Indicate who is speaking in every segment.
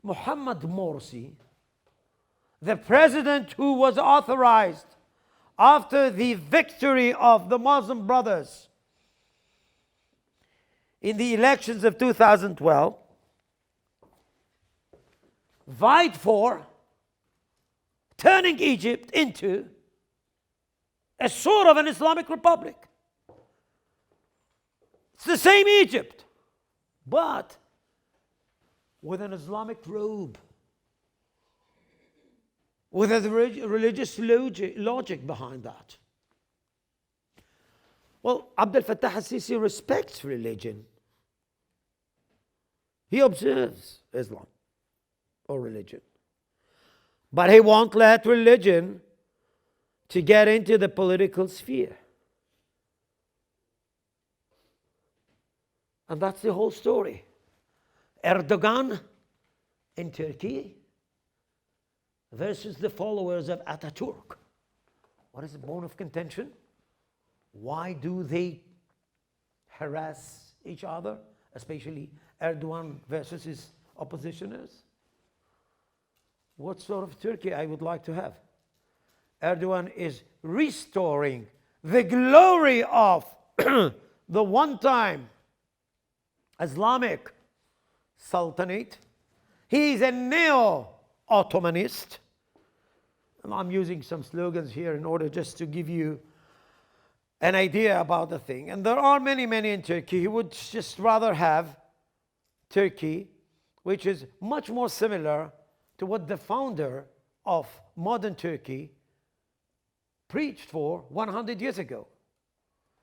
Speaker 1: Mohammed Morsi, the president who was authorized after the victory of the Muslim Brothers in the elections of 2012, vied for turning Egypt into a sort of an Islamic republic. It's the same Egypt, but with an Islamic robe, with a religious logic behind that. Well, Abdel Fattah al-Sisi respects religion. He observes Islam or religion. But he won't let religion to get into the political sphere. And that's the whole story. Erdogan in Turkey versus the followers of Ataturk. What is the bone of contention? Why do they harass each other, especially Erdogan versus his oppositioners? What sort of Turkey I would like to have? Erdogan is restoring the glory of the one-time Islamic Sultanate. He is a neo-Ottomanist. And I'm using some slogans here in order just to give you an idea about the thing. And there are many in Turkey who would just rather have Turkey, which is much more similar to what the founder of modern Turkey preached for 100 years ago.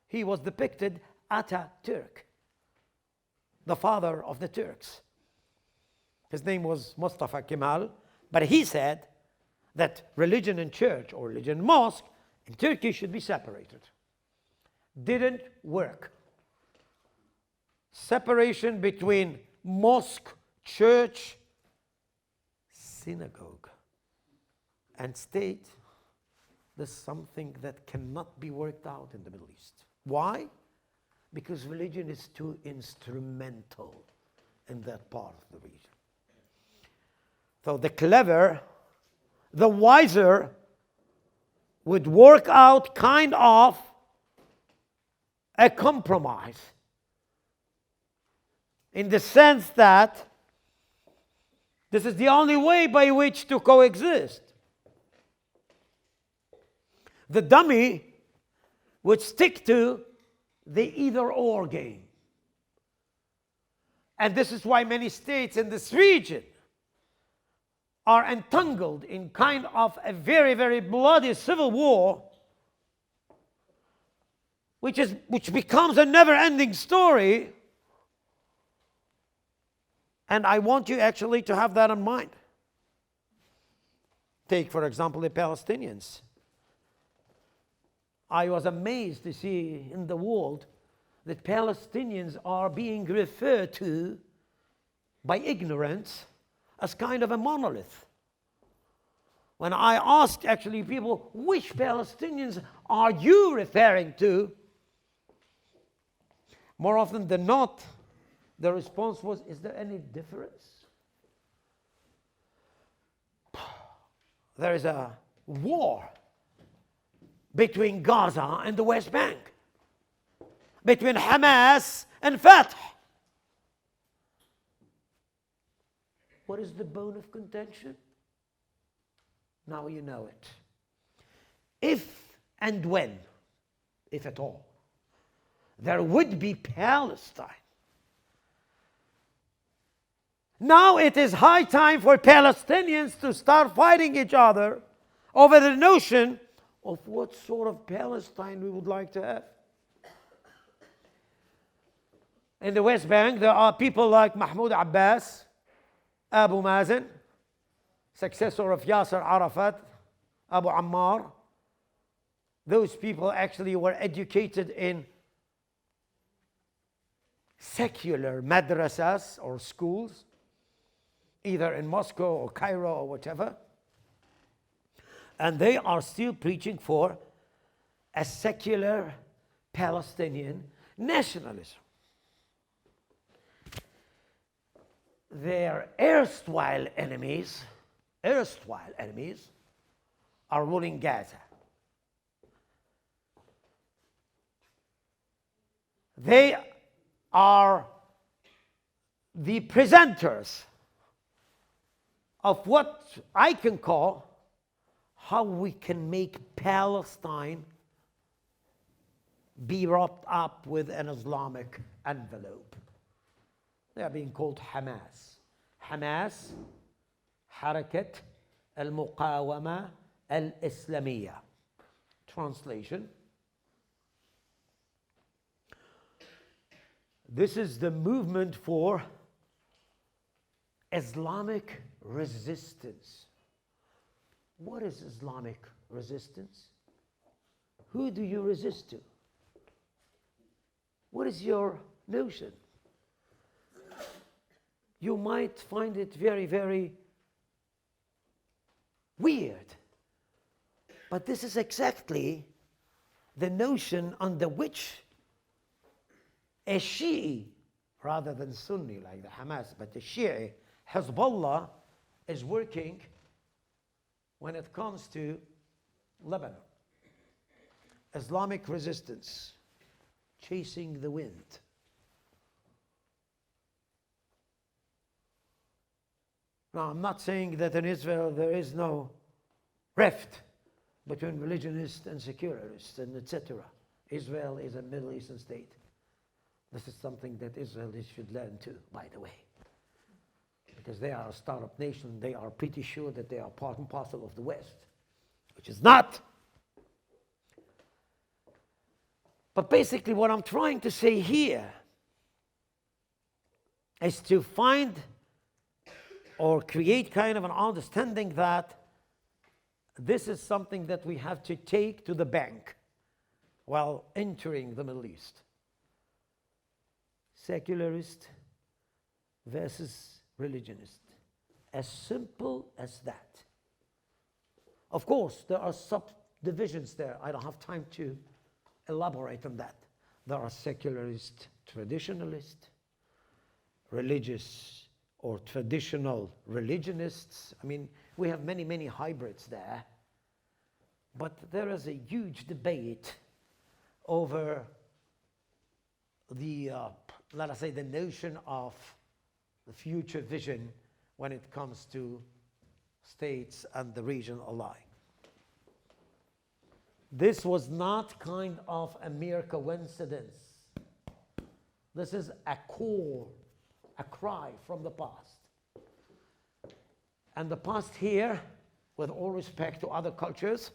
Speaker 1: He was depicted Ataturk, the father of the Turks. His name was Mustafa Kemal, but he said that religion and church, or religion and mosque, in Turkey should be separated. Didn't work. Separation between mosque, church, synagogue, and state, there's something that cannot be worked out in the Middle East. Why? Because religion is too instrumental in that part of the region. So the clever, the wiser, would work out kind of a compromise in the sense that this is the only way by which to coexist. The dummy would stick to the either-or game. And this is why many states in this region are entangled in kind of a very bloody civil war, which becomes a never-ending story. And I want you actually to have that in mind. Take, for example, the Palestinians. I was amazed to see in the world that Palestinians are being referred to by ignorance as kind of a monolith. When I asked actually people, which Palestinians are you referring to? More often than not, the response was, is there any difference? There is a war between Gaza and the West Bank, between Hamas and Fatah. What is the bone of contention? Now you know it. If and when, if at all, there would be Palestine, now it is high time for Palestinians to start fighting each other over the notion of what sort of Palestine we would like to have. In the West Bank, there are people like Mahmoud Abbas, Abu Mazen, successor of Yasser Arafat, Abu Ammar. Those people actually were educated in secular madrasas or schools, either in Moscow or Cairo or whatever. And they are still preaching for a secular Palestinian nationalism. their erstwhile enemies are ruling Gaza. They are the presenters of what I can call how we can make Palestine be wrapped up with an Islamic envelope. They are being called Hamas. Hamas, Harakat al-Muqawama al-Islamiyya. Translation: this is the movement for Islamic resistance. What is Islamic resistance? Who do you resist to? What is your notion? You might find it very, very weird. But this is exactly the notion under which a Shi'i, rather than Sunni like the Hamas, but the Shi'i, Hezbollah, is working when it comes to Lebanon. Islamic resistance, chasing the wind. Now, I'm not saying that in Israel there is no rift between religionists and secularists and etc. Israel is a Middle Eastern state. This is something that Israelis should learn too, by the way. Because they are a startup nation, they are pretty sure that they are part and parcel of the West, which is not. But basically what I'm trying to say here is to find or create kind of an understanding that this is something that we have to take to the bank while entering the Middle East. Secularist versus religionist. As simple as that. Of course, there are subdivisions there. I don't have time to elaborate on that. There are secularist, traditionalist, religious or traditional religionists. I mean, we have many, many hybrids there. But there is a huge debate over the, let us say, the notion of the future vision when it comes to states and the region alike. This was not kind of a mere coincidence. This is a call, a cry from the past. And the past here, with all respect to other cultures,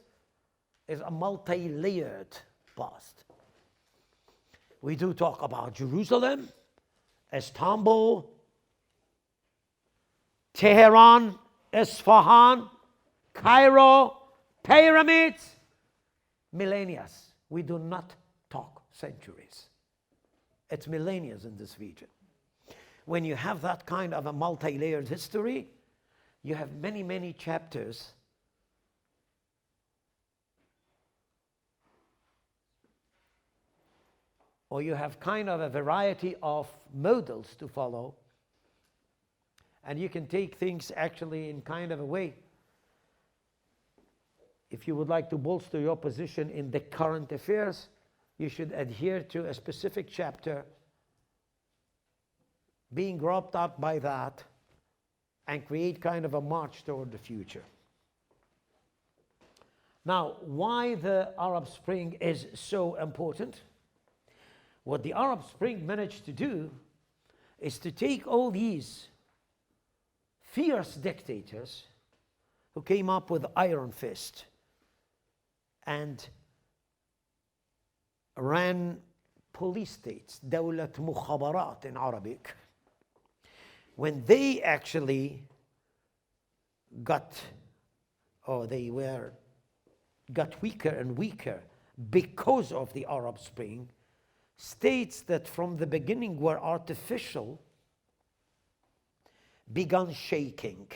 Speaker 1: is a multi-layered past. We do talk about Jerusalem, Istanbul, Tehran, Isfahan, Cairo, pyramids, millennia. We do not talk centuries. It's millennia in this region. When you have that kind of a multi-layered history, you have many, many chapters or you have kind of a variety of models to follow, and you can take things actually in kind of a way. If you would like to bolster your position in the current affairs, you should adhere to a specific chapter, being wrapped up by that, and create kind of a march toward the future. Now, why the Arab Spring is so important? What the Arab Spring managed to do is to take all these fierce dictators who came up with iron fist and ran police states, دولة مخابرات in Arabic, when they actually got weaker and weaker because of the Arab Spring, states that from the beginning were artificial began shaking,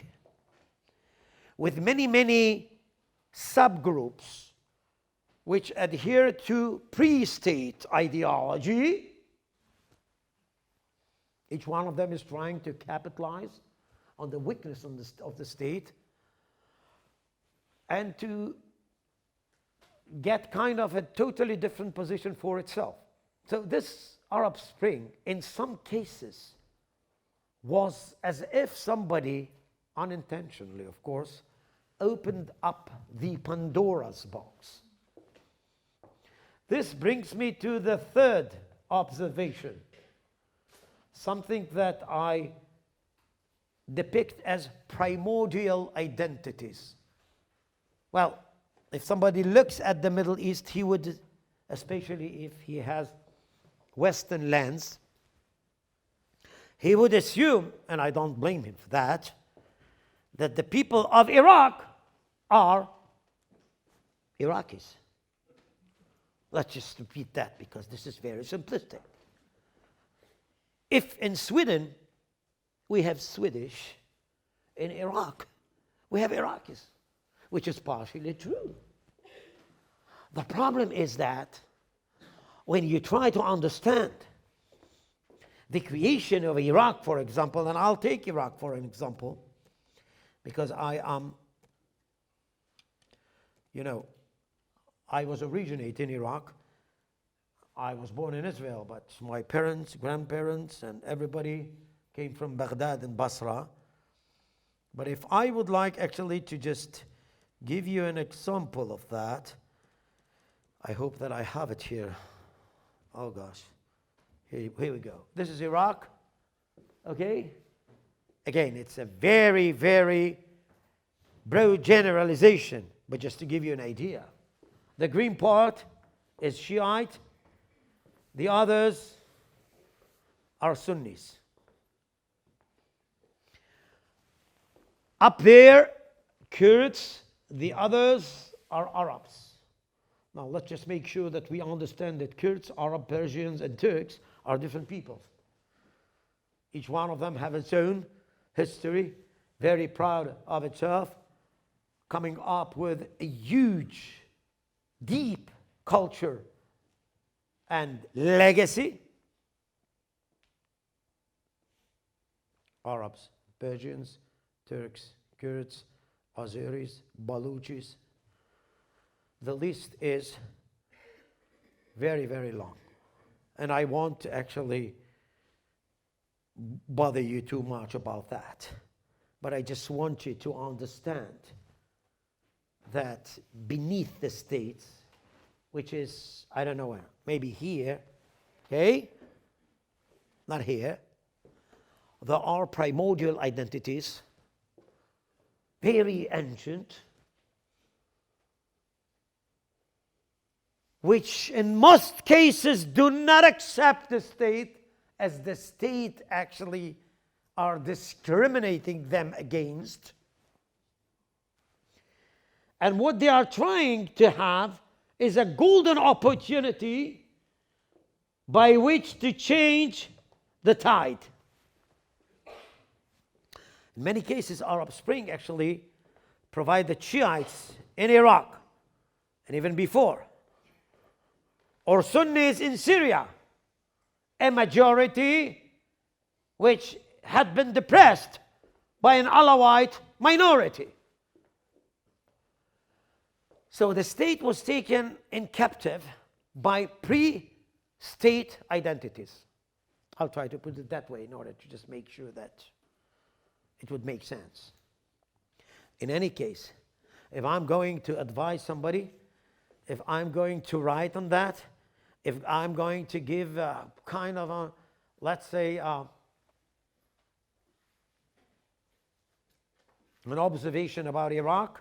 Speaker 1: with many, many subgroups which adhere to pre-state ideology Each one of them is trying to capitalize on the weakness of the state and to get kind of a totally different position for itself. So this Arab Spring, in some cases, was as if somebody, unintentionally of course, opened up the Pandora's box. This brings me to the third observation, something that I depict as primordial identities. Well, if somebody looks at the Middle East, he would, especially if he has Western lens, he would assume, and I don't blame him for that the people of Iraq are Iraqis. Let's just repeat that because this is very simplistic. If in Sweden we have Swedish, in Iraq we have Iraqis, which is partially true. The problem is that when you try to understand the creation of Iraq, for example, and I'll take Iraq for an example, because I was originating in Iraq. I was born in Israel, but my parents, grandparents, and everybody came from Baghdad and Basra. But if I would like actually to just give you an example of that, I hope that I have it here. Oh gosh, here we go. This is Iraq, okay? Again, it's a very, very broad generalization, but just to give you an idea. The green part is Shiite, the others are Sunnis. Up there, Kurds, the others are Arabs. Now let's just make sure that we understand that Kurds, Arab, Persians, and Turks are different peoples. Each one of them have its own history, very proud of itself, coming up with a huge, deep culture and legacy. Arabs, Persians, Turks, Kurds, Azeris, Baluchis. The list is very, very long. And I won't actually bother you too much about that. But I just want you to understand that beneath the states, which is, I don't know where, maybe here, okay? Not here. There are primordial identities, very ancient, which in most cases do not accept the state as the state actually are discriminating them against. And what they are trying to have is a golden opportunity by which to change the tide. In many cases, Arab Spring actually provided Shiites in Iraq, and even before, or Sunnis in Syria, a majority which had been depressed by an Alawite minority. So the state was taken in captive by pre-state identities. I'll try to put it that way in order to just make sure that it would make sense. In any case, if I'm going to advise somebody, if I'm going to write on that, if I'm going to give kind of a, let's say, an observation about Iraq,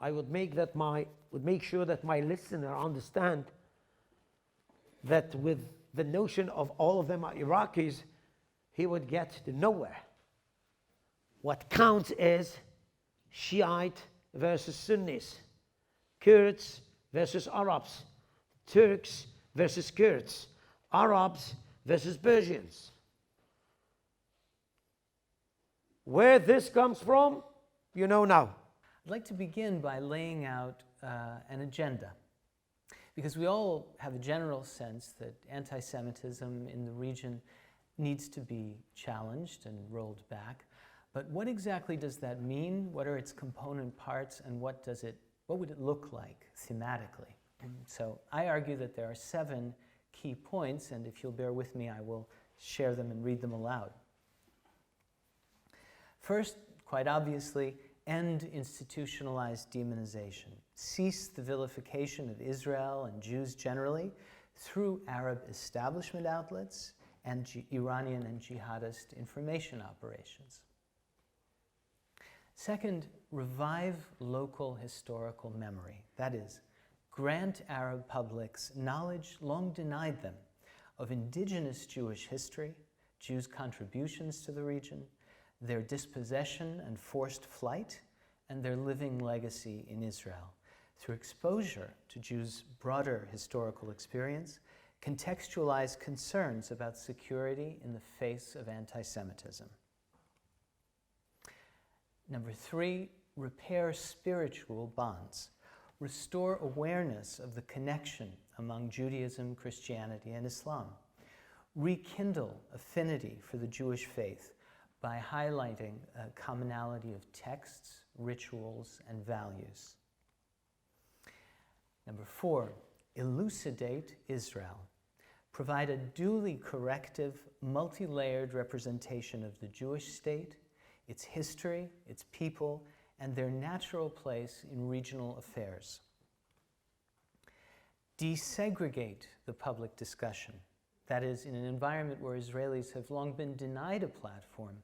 Speaker 1: I would make sure that my listener understand that with the notion of all of them are Iraqis, he would get to nowhere. What counts is Shiite versus Sunnis, Kurds versus Arabs, Turks versus Kurds, Arabs versus Persians. Where this comes from, you know now.
Speaker 2: I'd like to begin by laying out an agenda, because we all have a general sense that anti-Semitism in the region needs to be challenged and rolled back. But what exactly does that mean? What are its component parts, and what would it look like thematically? So I argue that there are 7 key points, and if you'll bear with me, I will share them and read them aloud. First, quite obviously, end institutionalized demonization. Cease the vilification of Israel and Jews generally through Arab establishment outlets and Iranian and jihadist information operations. Second, revive local historical memory. That is, grant Arab publics knowledge long denied them of indigenous Jewish history, Jews' contributions to the region, their dispossession and forced flight, and their living legacy in Israel, through exposure to Jews' broader historical experience, contextualize concerns about security in the face of anti-Semitism. Number 3, repair spiritual bonds. Restore awareness of the connection among Judaism, Christianity, and Islam. Rekindle affinity for the Jewish faith by highlighting a commonality of texts, rituals, and values. Number 4, elucidate Israel. Provide a duly corrective, multi-layered representation of the Jewish state, its history, its people, and their natural place in regional affairs. Desegregate the public discussion. That is, in an environment where Israelis have long been denied a platform,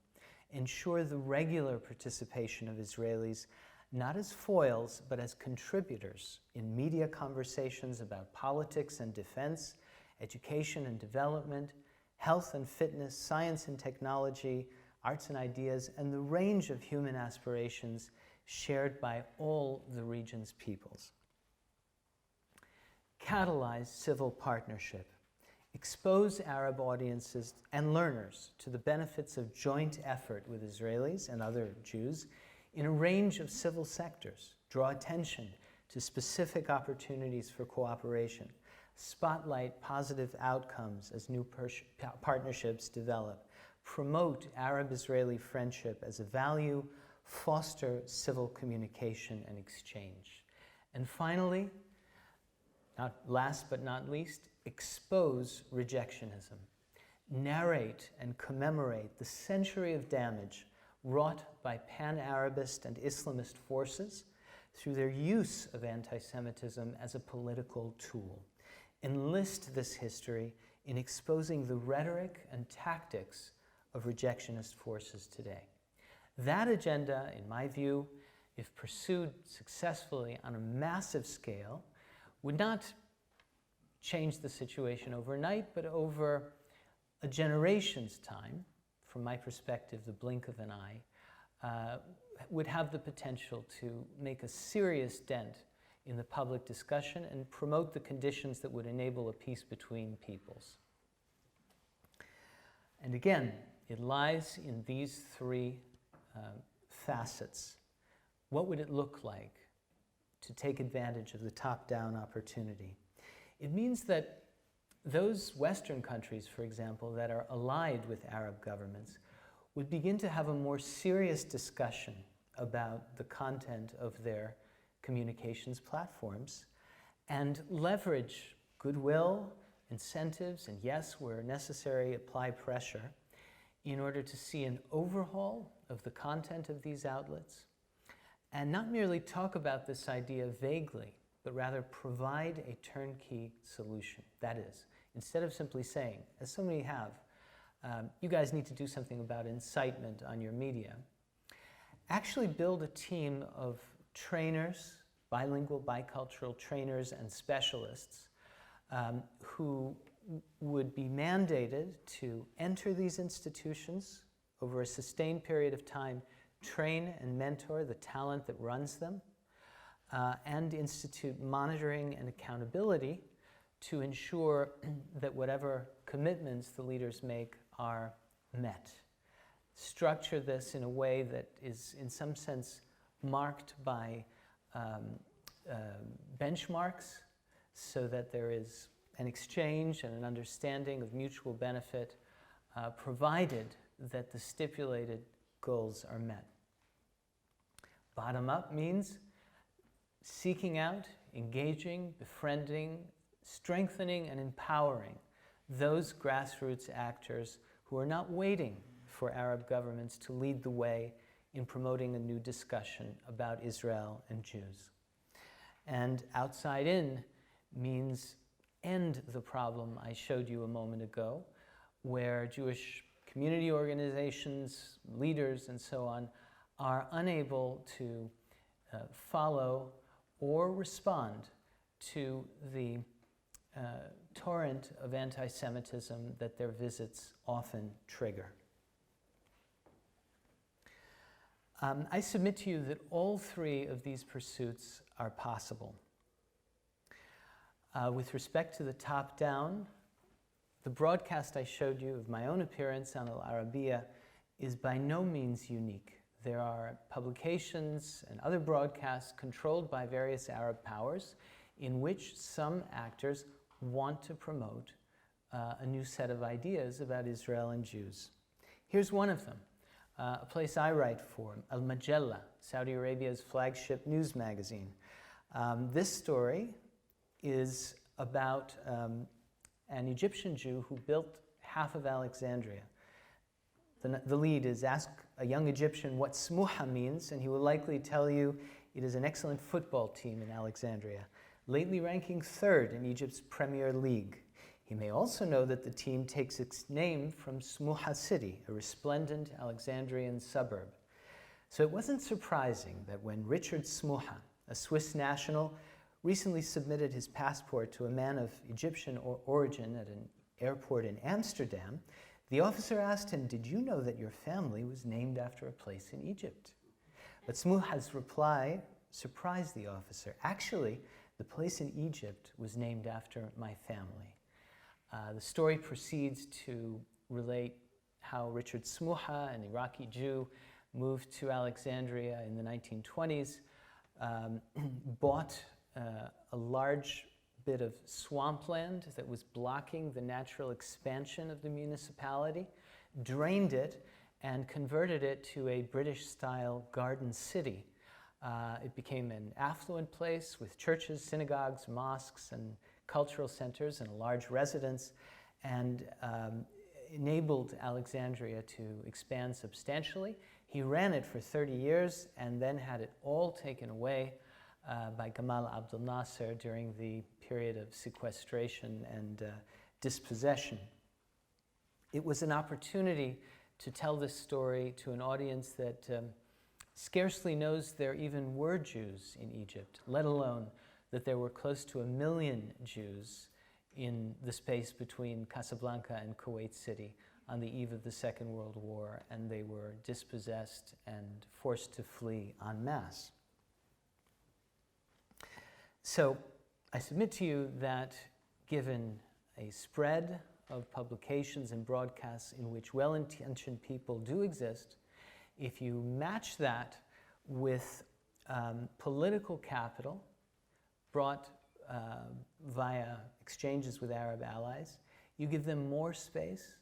Speaker 2: ensure the regular participation of Israelis not as foils, but as contributors in media conversations about politics and defense, education and development, health and fitness, science and technology, arts and ideas, and the range of human aspirations shared by all the region's peoples. Catalyze civil partnership. Expose Arab audiences and learners to the benefits of joint effort with Israelis and other Jews in a range of civil sectors. Draw attention to specific opportunities for cooperation. Spotlight positive outcomes as new partnerships develop. Promote Arab-Israeli friendship as a value. Foster civil communication and exchange. And finally, last but not least, expose rejectionism. Narrate and commemorate the century of damage wrought by pan-Arabist and Islamist forces through their use of anti-Semitism as a political tool. Enlist this history in exposing the rhetoric and tactics of rejectionist forces today. That agenda, in my view, if pursued successfully on a massive scale, would not change the situation overnight, but over a generation's time, from my perspective, the blink of an eye, would have the potential to make a serious dent in the public discussion and promote the conditions that would enable a peace between peoples. And again, it lies in these 3 facets. What would it look like to take advantage of the top-down opportunity? It means that those Western countries, for example, that are allied with Arab governments would begin to have a more serious discussion about the content of their communications platforms and leverage goodwill, incentives, and yes, where necessary, apply pressure in order to see an overhaul of the content of these outlets and not merely talk about this idea vaguely, but rather provide a turnkey solution. That is, instead of simply saying, as so many have, you guys need to do something about incitement on your media, actually build a team of trainers, bilingual, bicultural trainers and specialists who would be mandated to enter these institutions over a sustained period of time, train and mentor the talent that runs them, and institute monitoring and accountability to ensure that whatever commitments the leaders make are met. Structure this in a way that is, in some sense, marked by benchmarks so that there is an exchange and an understanding of mutual benefit provided that the stipulated goals are met. Bottom up means seeking out, engaging, befriending, strengthening, and empowering those grassroots actors who are not waiting for Arab governments to lead the way in promoting a new discussion about Israel and Jews. And outside in means end the problem I showed you a moment ago, where Jewish community organizations, leaders, and so on are unable to follow or respond to the torrent of anti-Semitism that their visits often trigger. I submit to you that all three of these pursuits are possible. With respect to the top-down, the broadcast I showed you of my own appearance on Al Arabiya is by no means unique. There are publications and other broadcasts controlled by various Arab powers in which some actors want to promote a new set of ideas about Israel and Jews. Here's one of them, a place I write for, Al-Majalla, Saudi Arabia's flagship news magazine. This story is about an Egyptian Jew who built half of Alexandria. The lead is ask a young Egyptian what Smuha means, and he will likely tell you it is an excellent football team in Alexandria, lately ranking third in Egypt's Premier League. He may also know that the team takes its name from Smuha City, a resplendent Alexandrian suburb. So it wasn't surprising that when Richard Smuha, a Swiss national, recently submitted his passport to a man of Egyptian origin at an airport in Amsterdam, the officer asked him, "Did you know that your family was named after a place in Egypt?" But Smuha's reply surprised the officer. "Actually, the place in Egypt was named after my family." The story proceeds to relate how Richard Smuha, an Iraqi Jew, moved to Alexandria in the 1920s, bought a large bit of swampland that was blocking the natural expansion of the municipality, drained it, and converted it to a British-style garden city. It became an affluent place with churches, synagogues, mosques, and cultural centers, and a large residence, and enabled Alexandria to expand substantially. He ran it for 30 years and then had it all taken away by Gamal Abdel Nasser during the period of sequestration and dispossession. It was an opportunity to tell this story to an audience that scarcely knows there even were Jews in Egypt, let alone that there were close to 1 million Jews in the space between Casablanca and Kuwait City on the eve of the Second World War, and they were dispossessed and forced to flee en masse. So I submit to you that given a spread of publications and broadcasts in which well-intentioned people do exist, if you match that with political capital brought via exchanges with Arab allies, you give them more space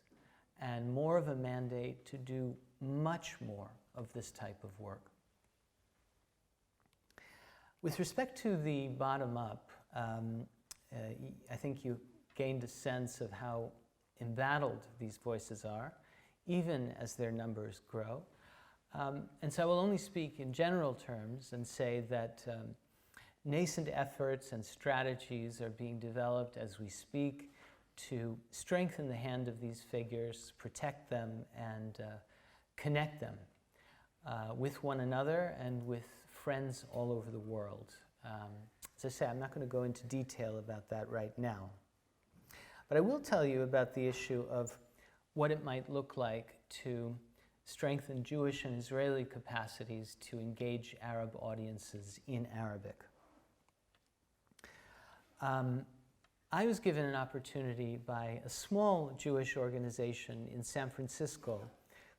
Speaker 2: and more of a mandate to do much more of this type of work. With respect to the bottom-up, I think you gained a sense of how embattled these voices are, even as their numbers grow. And so I will only speak in general terms and say that nascent efforts and strategies are being developed as we speak to strengthen the hand of these figures, protect them, and connect them with one another and with friends all over the world. As I say, I'm not going to go into detail about that right now. But I will tell you about the issue of what it might look like to strengthen Jewish and Israeli capacities to engage Arab audiences in Arabic. I was given an opportunity by a small Jewish organization in San Francisco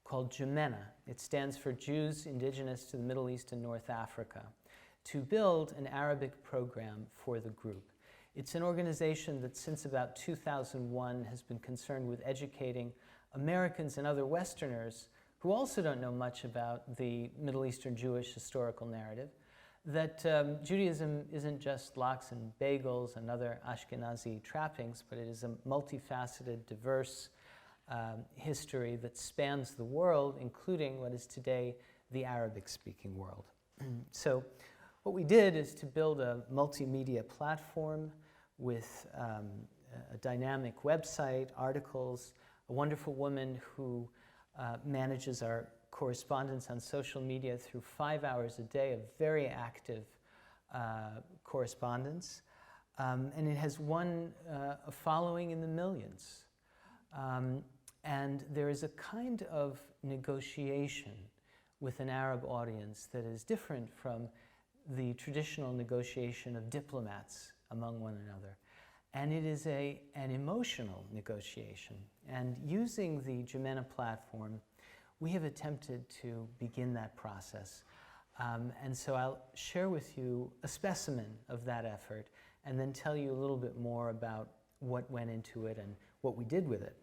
Speaker 2: called JEMENA. It stands for Jews Indigenous to the Middle East and North Africa, to build an Arabic program for the group. It's an organization that since about 2001 has been concerned with educating Americans and other Westerners who also don't know much about the Middle Eastern Jewish historical narrative, that Judaism isn't just lox and bagels and other Ashkenazi trappings, but it is a multifaceted, diverse history that spans the world, including what is today the Arabic-speaking world. So what we did is to build a multimedia platform with a dynamic website, articles, a wonderful woman who manages our correspondence on social media through 5 hours a day of very active correspondence. And it has won a following in the millions. And there is a kind of negotiation with an Arab audience that is different from the traditional negotiation of diplomats among one another. And it is an emotional negotiation. And using the Jemena platform, we have attempted to begin that process. And so I'll share with you a specimen of that effort and then tell you a little bit more about what went into it and what we did with it.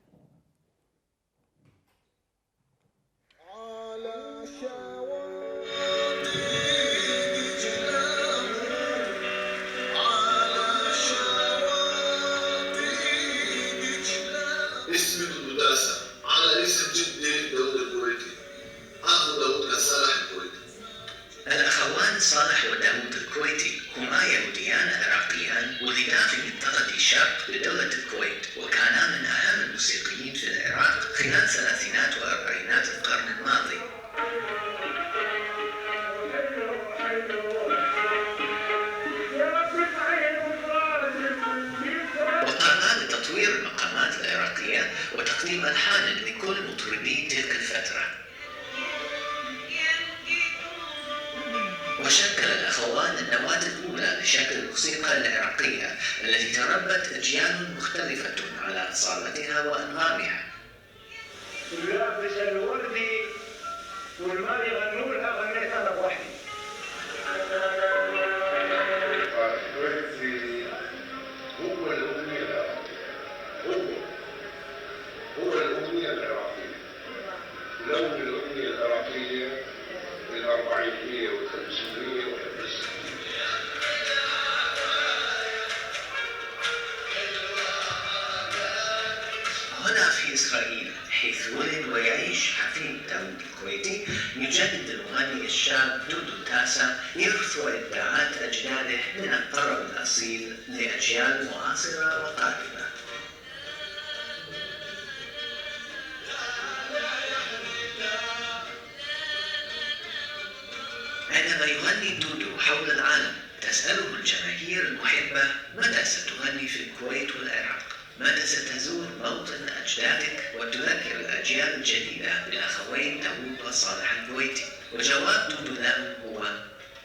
Speaker 3: الأخوان صالح وداود الكويتي هما يهوديان عراقيان ولدا في منطقة الشرق لدولة الكويت، وكانا من أهم الموسيقيين في العراق خلال ثلاثينات وأربعينات القرن الماضي. وقاما بتطوير المقامات العراقية وتقديم ألحان لكل مطربي تلك الفترة. وشكل الأخوان النواة الأولى لشكل الموسيقى العراقية التي تربت أجيال مختلفة على أصالتها وأنغامها.
Speaker 4: اللابس الوردي والما يغنوا لها غنيت أنا بوحدي. هو الأغنية العراقية. هو الأغنية العراقية. لون الأغنية العراقية الأربعينية والخمسينية والخمسينية.
Speaker 3: هنا في إسرائيل حيث ولد ويعيش حفيد داود الكويتي يجدد المغني الشاب دودو تاسا يرث إبداعات أجداده من الطرب الأصيل لأجيال معاصرة وقادمة. عندما يغني دودو حول العالم تسأله الجماهير المحبة متى ستغني في الكويت والعراق؟ متى ستزور موطن أجدادك وتذكر الأجيال الجديدة بالأخوين داود وصالح الكويتي؟ وجواب دودو لهم هو: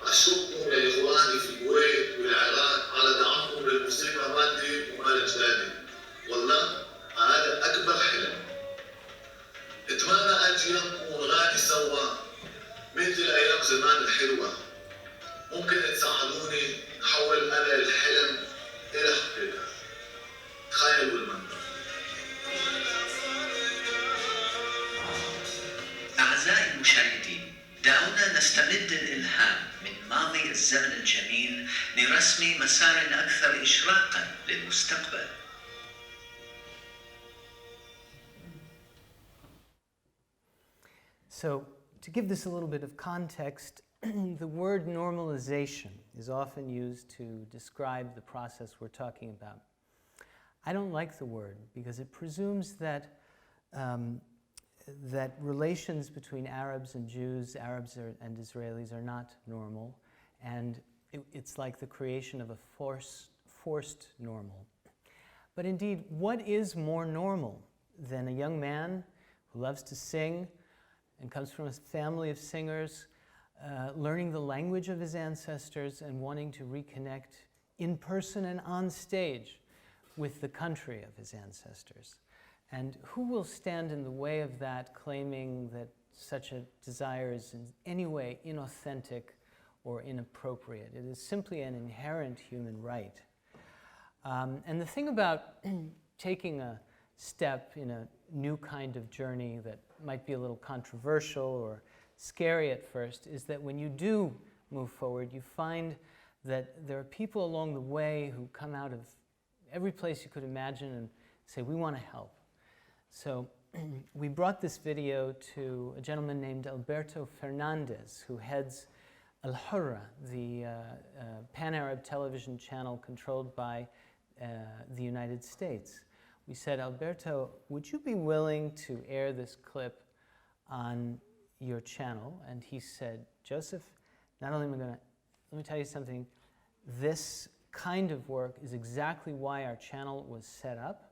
Speaker 5: أشكركم يا إخواني في الكويت والعراق على دعمكم للموسيقى مالتي ومال أجدادي. والله هذا أكبر حلم. أتمنى أجي يومكم ونغني سوا مثل أيام زمان الحلوة. ممكن تساعدوني نحول أنا الحلم إلى حقيقة. تخيلوا المنظر.
Speaker 3: أعزائي المشاهدين، دعونا نستمد الإلهام من ماضي الزمن الجميل لرسم مسار أكثر إشراقاً للمستقبل.
Speaker 2: So, to give this a little bit of context, the word normalization is often used to describe the process we're talking about. I don't like the word because it presumes that that relations between Arabs and Jews, and Israelis are not normal, and it's like the creation of a forced normal. But indeed, what is more normal than a young man who loves to sing and comes from a family of singers, learning the language of his ancestors and wanting to reconnect in person and on stage with the country of his ancestors? And who will stand in the way of that, claiming that such a desire is in any way inauthentic or inappropriate? It is simply an inherent human right. And the thing about taking a step in a new kind of journey that might be a little controversial or scary at first is that when you do move forward, you find that there are people along the way who come out of every place you could imagine and say, we want to help. So we brought this video to a gentleman named Alberto Fernandez, who heads Al-Hurra, the pan-Arab television channel controlled by the United States. We said, Alberto, would you be willing to air this clip on your channel? And he said, Joseph, not only am I going to, let me tell you something, this kind of work is exactly why our channel was set up.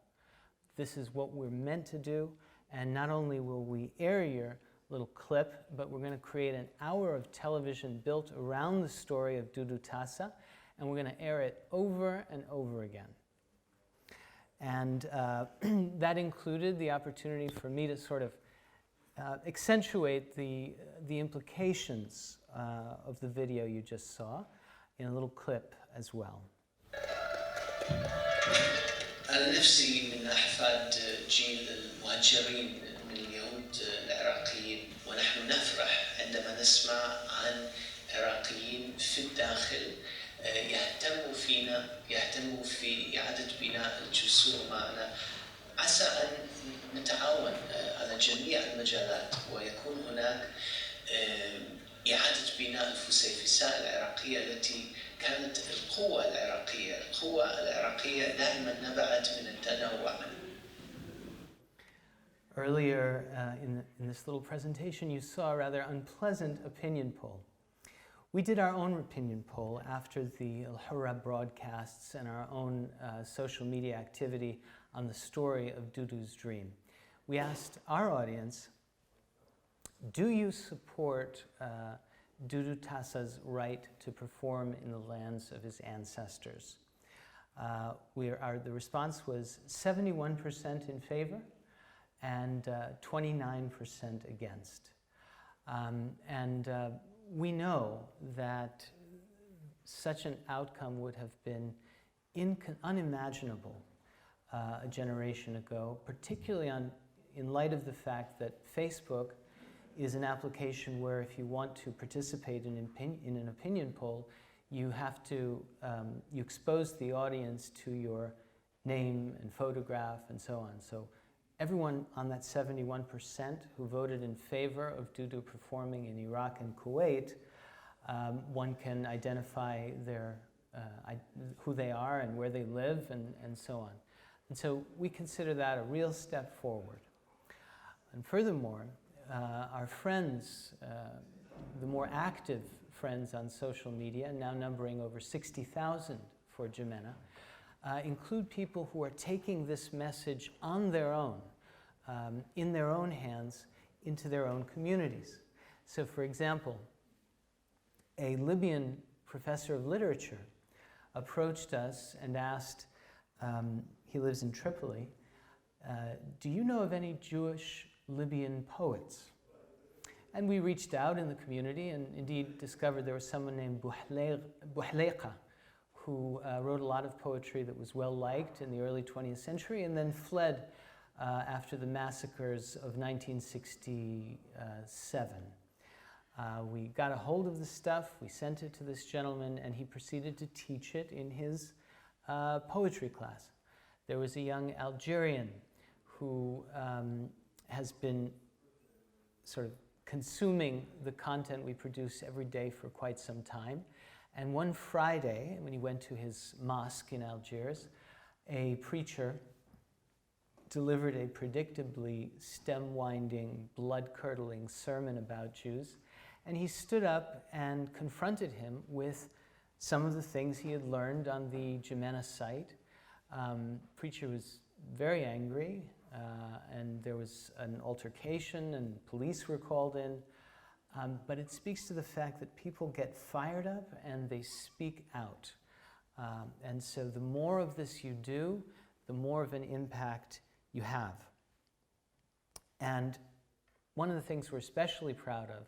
Speaker 2: This is what we're meant to do. And not only will we air your little clip, but we're going to create an hour of television built around the story of Dudu Tassa, and we're going to air it over and over again. And that included the opportunity for me to sort of accentuate the implications of the video you just saw in a little clip as well.
Speaker 3: أنا نفسي من أحفاد جيل المهجرين من اليهود العراقيين، ونحن نفرح عندما نسمع عن عراقيين في الداخل يهتموا فينا، يهتموا في إعادة بناء الجسور معنا. عسى أن نتعاون على جميع المجالات ويكون هناك إعادة بناء الفسيفساء العراقية التي كانت القوة العراقية دائما نبعت من التنوع.
Speaker 2: Earlier in this little presentation, you saw a rather unpleasant opinion poll. We did our own opinion poll after the Al-Hurra broadcasts and our own social media activity on the story of Dudu's dream. We asked our audience, do you support Dudu Tassa's right to perform in the lands of his ancestors? The response was 71% in favor and 29% against. We know that such an outcome would have been unimaginable a generation ago, particularly in light of the fact that Facebook is an application where if you want to participate in an opinion poll, you have to, you expose the audience to your name and photograph and so on. So everyone on that 71% who voted in favor of Dudu performing in Iraq and Kuwait, one can identify who they are and where they live and so on. And so we consider that a real step forward. And furthermore, our friends, the more active friends on social media, now numbering over 60,000 for Jemena, include people who are taking this message on their own, in their own hands, into their own communities. So for example, a Libyan professor of literature approached us and asked, he lives in Tripoli, do you know of any Jewish Libyan poets? And we reached out in the community and indeed discovered there was someone named Bouhleyqa who wrote a lot of poetry that was well liked in the early 20th century and then fled after the massacres of 1967. We got a hold of the stuff, we sent it to this gentleman, and he proceeded to teach it in his poetry class. There was a young Algerian who has been sort of consuming the content we produce every day for quite some time. And one Friday, when he went to his mosque in Algiers, a preacher delivered a predictably stem-winding, blood-curdling sermon about Jews. And he stood up and confronted him with some of the things he had learned on the Jemena site. Preacher was very angry, and there was an altercation, and police were called in. But it speaks to the fact that people get fired up and they speak out. And so the more of this you do, the more of an impact you have. And one of the things we're especially proud of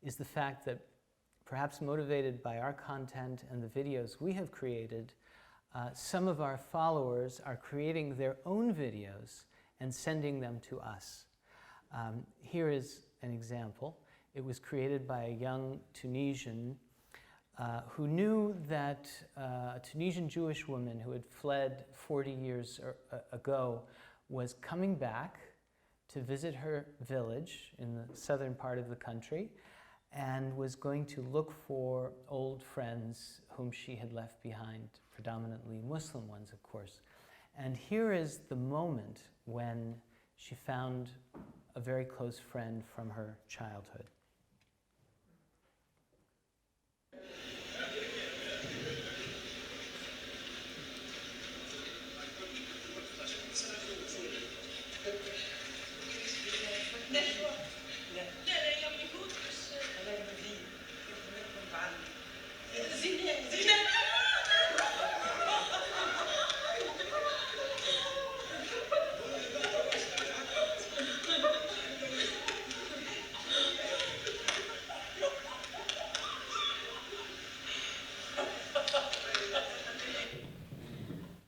Speaker 2: is the fact that, perhaps motivated by our content and the videos we have created, some of our followers are creating their own videos and sending them to us. Here is an example. It was created by a young Tunisian who knew that a Tunisian Jewish woman who had fled 40 years ago was coming back to visit her village in the southern part of the country, and was going to look for old friends whom she had left behind, predominantly Muslim ones, of course. And here is the moment when she found a very close friend from her childhood.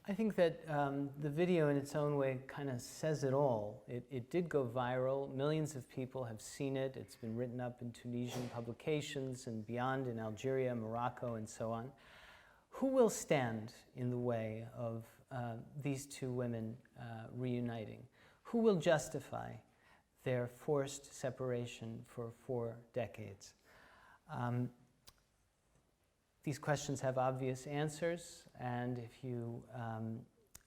Speaker 2: I think that the video in its own way kind of says it all. It did go viral. Millions of people have seen it. It's been written up in Tunisian publications and beyond, in Algeria, Morocco, and so on. Who will stand in the way of these two women reuniting? Who will justify their forced separation for 4 decades? These questions have obvious answers, and if you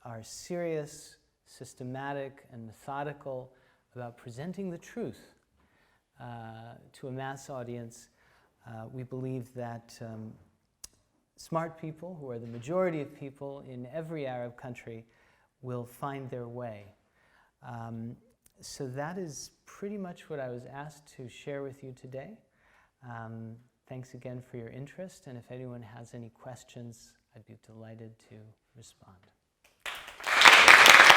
Speaker 2: are serious, systematic, and methodical about presenting the truth to a mass audience, we believe that smart people, who are the majority of people in every Arab country, will find their way. So that is pretty much what I was asked to share with you today. Thanks again for your interest, and if anyone has any questions, I'd be delighted to respond.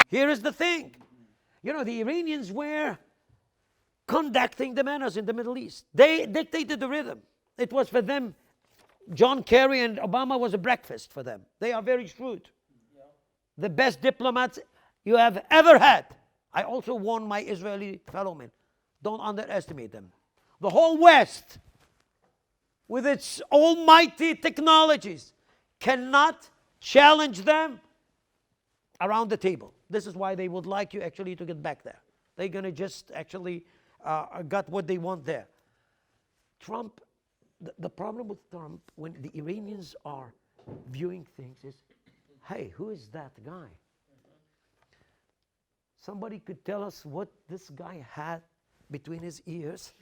Speaker 1: Here is the thing. You know, the Iranians were conducting the manners in the Middle East. They dictated the rhythm. It was for them, John Kerry and Obama was a breakfast for them. They are very shrewd. Yeah. The best diplomats you have ever had. I also warn my Israeli fellow men, don't underestimate them. The whole West, with its almighty technologies, cannot challenge them around the table. This is why they would like you actually to get back there. They're going to just actually got what they want there. Trump, the problem with Trump, when the Iranians are viewing things is, hey, who is that guy? Somebody could tell us what this guy had between his ears.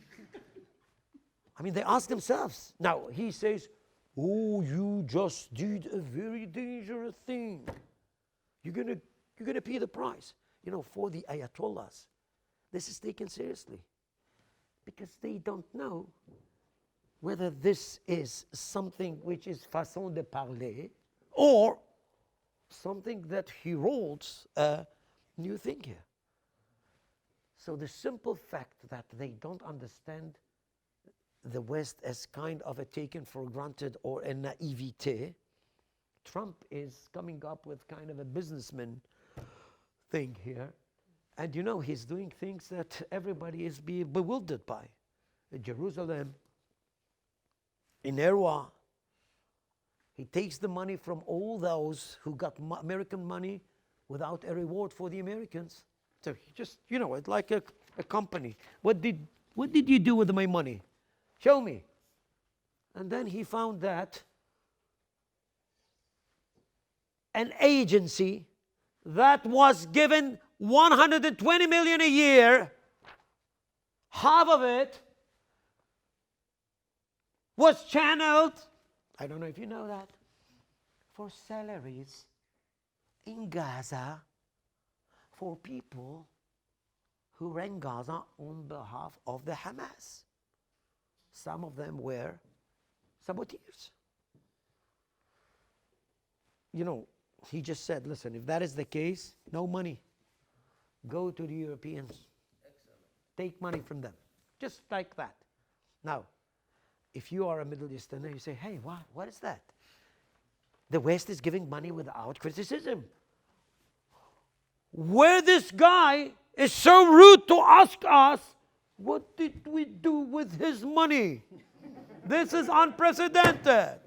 Speaker 1: I mean, they ask themselves. Now, he says, oh, you just did a very dangerous thing. You're gonna pay the price. You know, for the Ayatollahs, this is taken seriously. Because they don't know whether this is something which is façon de parler or something that heralds a new thing here. So the simple fact that they don't understand the West as kind of a taken for granted or a naivete, Trump is coming up with kind of a businessman thing here. And you know, he's doing things that everybody is being bewildered by. In Jerusalem, in Erwa, he takes the money from all those who got American money without a reward for the Americans. So he just, you know, it's like a company. What did you do with my money? Show me. And then he found that an agency that was given 120 million a year, half of it was channeled, I don't know if you know that, for salaries in Gaza for people who ran Gaza on behalf of the Hamas. Some of them were saboteurs. You know, he just said, listen, if that is the case, no money. Go to the Europeans. Excellent. Take money from them. Just like that. Now, if you are a Middle Easterner, you say, hey, what is that? The West is giving money without criticism. where this guy is so rude to ask us, what did we do with his money? This is unprecedented.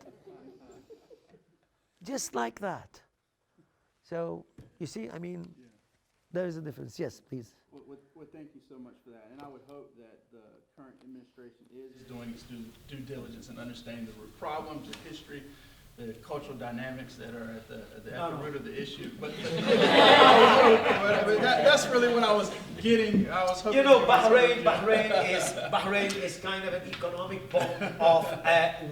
Speaker 1: Just like that. So, you see, I mean, there is a difference. Yes, please.
Speaker 6: Well, thank you so much for that. And I would hope that the current administration is doing its due diligence and understanding the root problems, the history, the cultural dynamics that are at the root of the issue. But that's really what I was getting. I was hoping.
Speaker 1: You know, Bahrain is kind of an economic bomb of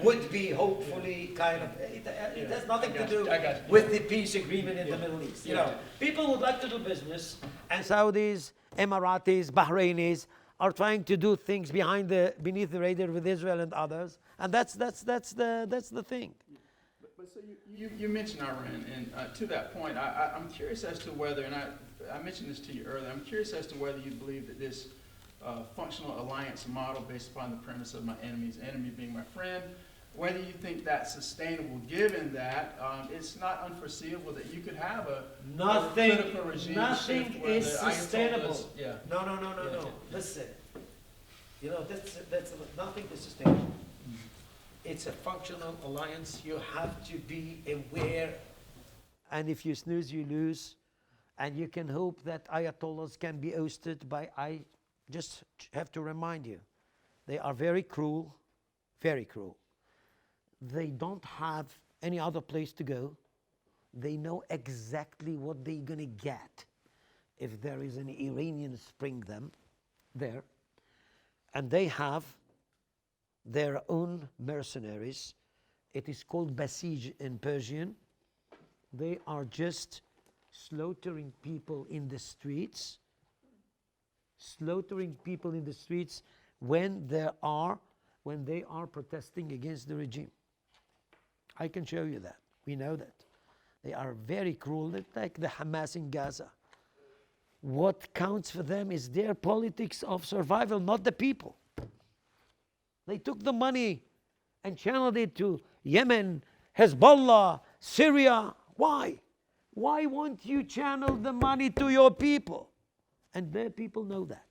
Speaker 1: would-be, hopefully, kind of. It has nothing to do with the peace agreement in the Middle East. You know, people would like to do business, and Saudis, Emiratis, Bahrainis are trying to do things beneath the radar with Israel and others, and that's the thing.
Speaker 6: But so you mentioned Iran, and to that point, I'm curious as to whether, and I mentioned this to you earlier, I'm curious as to whether you believe that this functional alliance model based upon the premise of my enemy's enemy being my friend, whether you think that's sustainable given that it's not unforeseeable that you could have a political regime
Speaker 1: Nothing
Speaker 6: shift where
Speaker 1: is
Speaker 6: the
Speaker 1: sustainable.
Speaker 6: Ayatollahs, yeah.
Speaker 1: No. Listen, you know, that's nothing is sustainable. It's a functional alliance. You have to be aware, and if you snooze, you lose. And you can hope that Ayatollahs can be ousted by. I just have to remind you, they are very cruel, very cruel. They don't have any other place to go. They know exactly what they're going to get if there is an Iranian spring them there. And they have their own mercenaries. It is called Basij in Persian. They are just slaughtering people in the streets. Slaughtering people in the streets when they are protesting against the regime. I can show you that. We know that. They are very cruel, like the Hamas in Gaza. What counts for them is their politics of survival, not the people. They took the money and channeled it to Yemen, Hezbollah, Syria. Why? Why won't you channel the money to your people? And their people know that.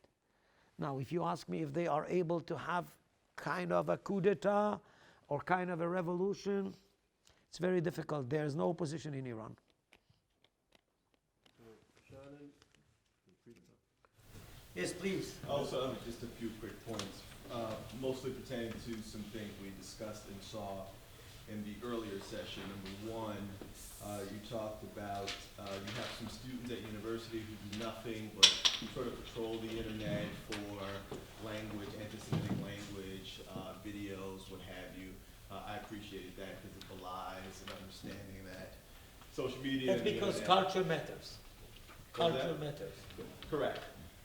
Speaker 1: Now, if you ask me if they are able to have kind of a coup d'etat or kind of a revolution, it's very difficult. There is no opposition in Iran. Yes, please.
Speaker 7: Also, just a few quick points, mostly pertaining to some things we discussed and saw in the earlier session. Number one, you talked about you have some students at university who do nothing but sort of patrol the internet for language, anti-Semitic language, videos, what have you. I appreciated that because it belies an understanding that social media.
Speaker 1: That's because culture matters. Culture matters.
Speaker 7: Correct.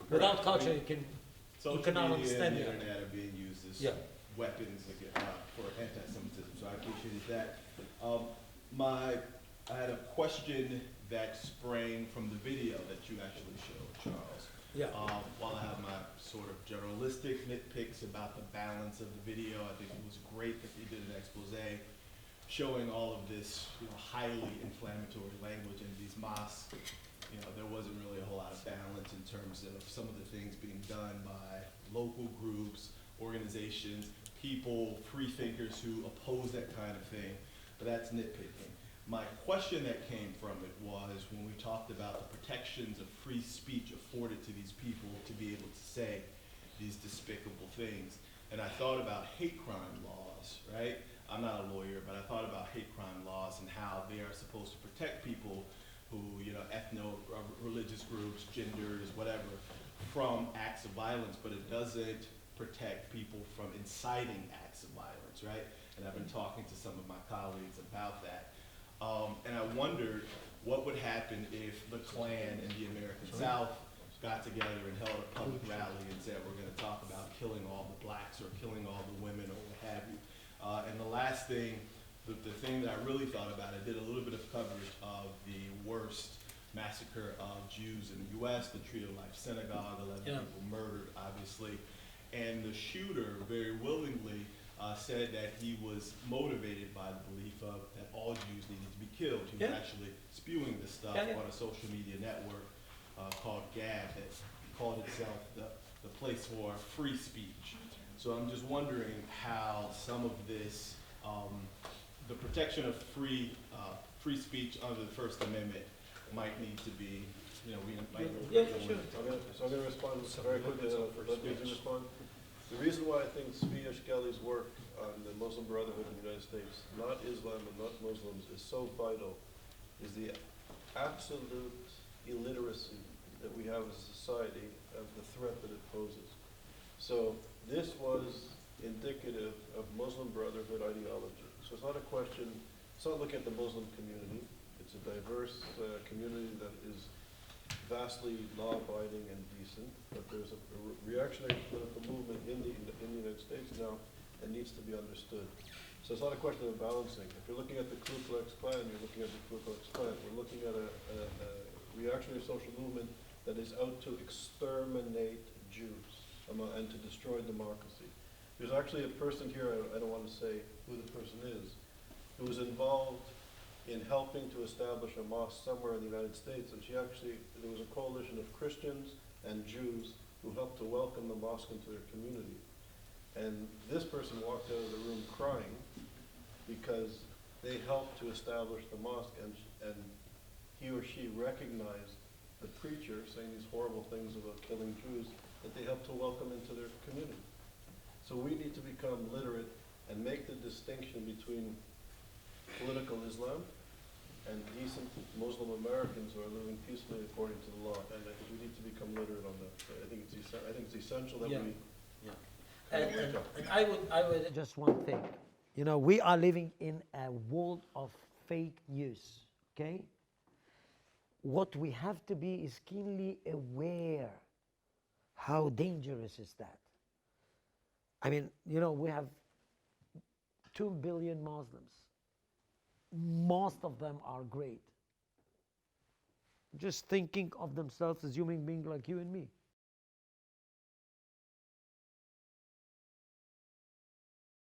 Speaker 1: Without culture, you cannot understand
Speaker 7: the
Speaker 1: it.
Speaker 7: internet are being used as weapons for anti-Semitism. So I appreciated that. I had a question that sprang from the video that you actually showed, Charles.
Speaker 1: Yeah.
Speaker 7: While I have my sort of generalistic nitpicks about the balance of the video, I think it was great that they did an expose showing all of this, highly inflammatory language in these mosques. There wasn't really a whole lot of balance in terms of some of the things being done by local groups, organizations, people, free thinkers who oppose that kind of thing. But that's nitpicking. My question that came from it was when we talked about the protections of free speech afforded to these people to be able to say these despicable things. And I thought about hate crime laws, right? I'm not a lawyer, but I thought about hate crime laws and how they are supposed to protect people who, religious groups, genders, whatever, from acts of violence, but it doesn't protect people from inciting acts of violence, right? And I've been talking to some of my colleagues about that. And I wondered what would happen if the Klan in the American South got together and held a public rally and said, we're going to talk about killing all the blacks or killing all the women or what have you. And the last thing, the thing that I really thought about, I did a little bit of coverage of the worst massacre of Jews in the U.S., the Tree of Life Synagogue, 11 people murdered, obviously. And the shooter very willingly said that he was motivated by the belief that all Jews needed to be killed. He was actually spewing this stuff on a social media network. called Gab that called itself the place for free speech. So I'm just wondering how some of this, the protection of free speech under the First Amendment might need to be, we might.
Speaker 1: Yeah, sure.
Speaker 8: So I'm going to respond very quickly. Let me respond. The reason why I think Zvi Eshkeli's work on the Muslim Brotherhood in the United States, not Islam and not Muslims, is so vital is the absolute illiteracy that we have as a society of the threat that it poses. So this was indicative of Muslim Brotherhood ideology. So it's not a question, it's not looking at the Muslim community. It's a diverse community that is vastly law-abiding and decent, but there's a reactionary political movement in the United States now and needs to be understood. So it's not a question of balancing. If you're looking at the Ku Klux Klan, you're looking at the Ku Klux Klan. We're looking at a reactionary social movement that is out to exterminate Jews and to destroy democracy. There's actually a person here, I don't want to say who the person is, who was involved in helping to establish a mosque somewhere in the United States, and there was a coalition of Christians and Jews who helped to welcome the mosque into their community. And this person walked out of the room crying because they helped to establish the mosque, and he or she recognized the preacher saying these horrible things about killing Jews that they helped to welcome into their community. So we need to become literate and make the distinction between political Islam and decent Muslim Americans who are living peacefully according to the law. And I think we need to become literate on that. I think it's essential that we.
Speaker 1: And I would just one thing. We are living in a world of fake news, okay? What we have to be is keenly aware how dangerous is that. I mean, we have 2 billion Muslims. Most of them are great. Just thinking of themselves as human beings like you and me.